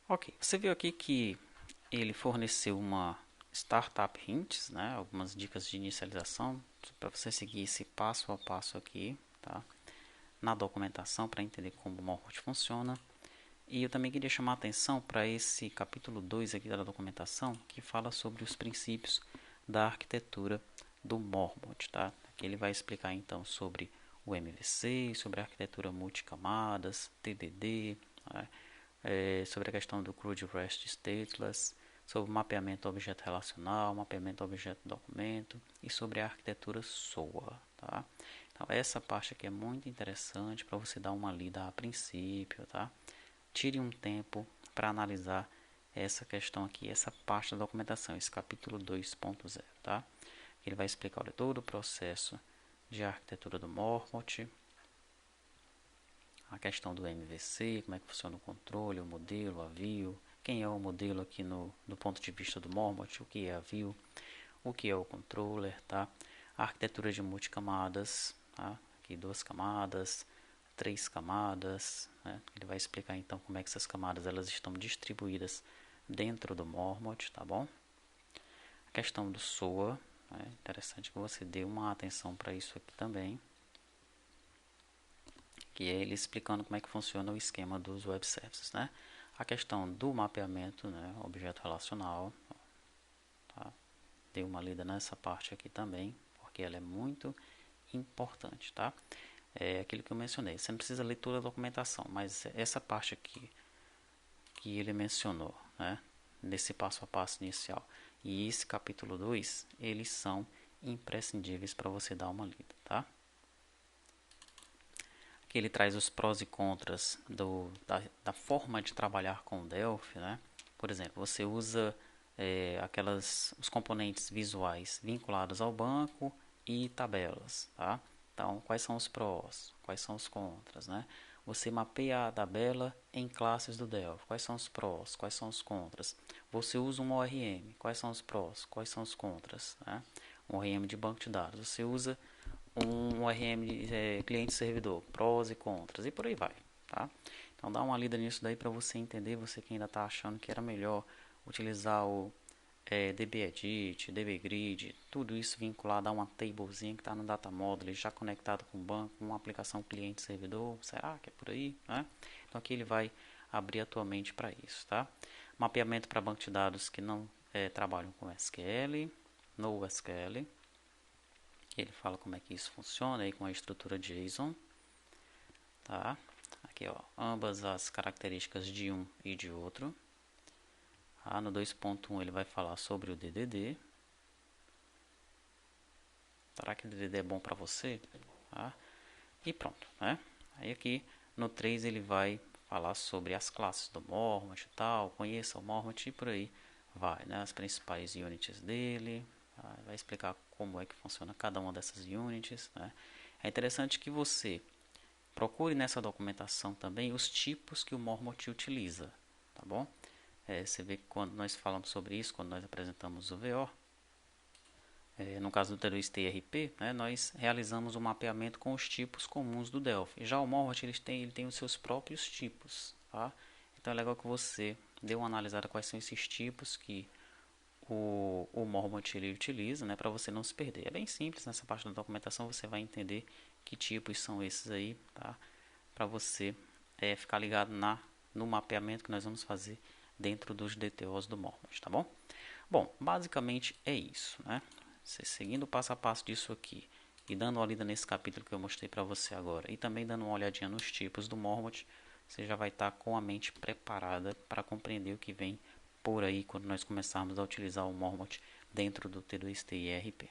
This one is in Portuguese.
Ok, você viu aqui que ele forneceu uma Startup Hints, né? Algumas dicas de inicialização para você seguir esse passo a passo aqui, tá? Na documentação para entender como o Mormont funciona. E eu também queria chamar a atenção para esse capítulo 2 aqui da documentação, que fala sobre os princípios da arquitetura do Mormont, tá? Aqui ele vai explicar então sobre o MVC, sobre a arquitetura multicamadas, TDD, né? Sobre a questão do CRUD REST Stateless, sobre o mapeamento objeto relacional, mapeamento objeto documento e sobre a arquitetura SOA, tá? Então essa parte aqui é muito interessante para você dar uma lida a princípio, tá? Tire um tempo para analisar essa questão aqui, essa parte da documentação, esse capítulo 2.0, tá? Ele vai explicar todo o processo de arquitetura do Mormont, a questão do MVC, como é que funciona o controle, o modelo, a view, quem é o modelo aqui do ponto de vista do Mormont, o que é a view, o que é o controller, tá? A arquitetura de multicamadas, tá? Aqui 2 camadas, 3 camadas, né? Ele vai explicar então como é que essas camadas elas estão distribuídas dentro do Mormont, tá bom? A questão do SOA, é interessante que você dê uma atenção para isso aqui também, que é ele explicando como é que funciona o esquema dos web services, né? A questão do mapeamento, né, objeto relacional, tá? Dê uma lida nessa parte aqui também, porque ela é muito importante, tá? É aquilo que eu mencionei. Você não precisa ler toda a documentação, mas essa parte aqui que ele mencionou, né, nesse passo a passo inicial, e esse capítulo 2, eles são imprescindíveis para você dar uma lida, tá? Aqui ele traz os prós e contras da forma de trabalhar com o Delphi, né? Por exemplo, você usa os componentes visuais vinculados ao banco e tabelas, tá? Então, quais são os prós? Quais são os contras, né? Você mapeia a tabela em classes do Delphi. Quais são os prós? Quais são os contras? Você usa um ORM. Quais são os prós? Quais são os contras, né? Um ORM de banco de dados. Você usa um ORM de cliente-servidor, prós e contras e por aí vai, tá? Então dá uma lida nisso daí para você entender, você que ainda está achando que era melhor utilizar o DBEdit, DBGrid, tudo isso vinculado a uma tablezinha que está no Data Model, já conectado com o banco, com uma aplicação cliente-servidor, será que é por aí, né? Então aqui ele vai abrir a tua mente para isso, tá? Mapeamento para banco de dados que não trabalham com SQL, NoSQL, ele fala como é que isso funciona aí com a estrutura JSON, tá? Aqui, ó, ambas as características de um e de outro. No 2.1 ele vai falar sobre o DDD. Será que o DDD é bom para você? Tá? E pronto, né? Aí aqui no 3 ele vai falar sobre as classes do Mormont e tal, conheça o Mormont e por aí vai, né? As principais units dele, vai explicar como é que funciona cada uma dessas units, né? É interessante que você procure nessa documentação também os tipos que o Mormont utiliza, tá bom? Você vê que quando nós falamos sobre isso, quando nós apresentamos o VO, no caso do T2TRP, né, nós realizamos o mapeamento com os tipos comuns do Delphi. Já o Mormont ele tem os seus próprios tipos, tá? Então é legal que você dê uma analisada quais são esses tipos que o Mormont ele utiliza, né, para você não se perder. É bem simples, nessa parte da documentação você vai entender que tipos são esses aí, tá? Para você ficar ligado no mapeamento que nós vamos fazer dentro dos DTOs do Mormont, tá bom? Bom, basicamente é isso, né? Você seguindo passo a passo disso aqui e dando uma lida nesse capítulo que eu mostrei para você agora e também dando uma olhadinha nos tipos do Mormont, você já vai estar com a mente preparada para compreender o que vem por aí quando nós começarmos a utilizar o Mormont dentro do T2T IRP.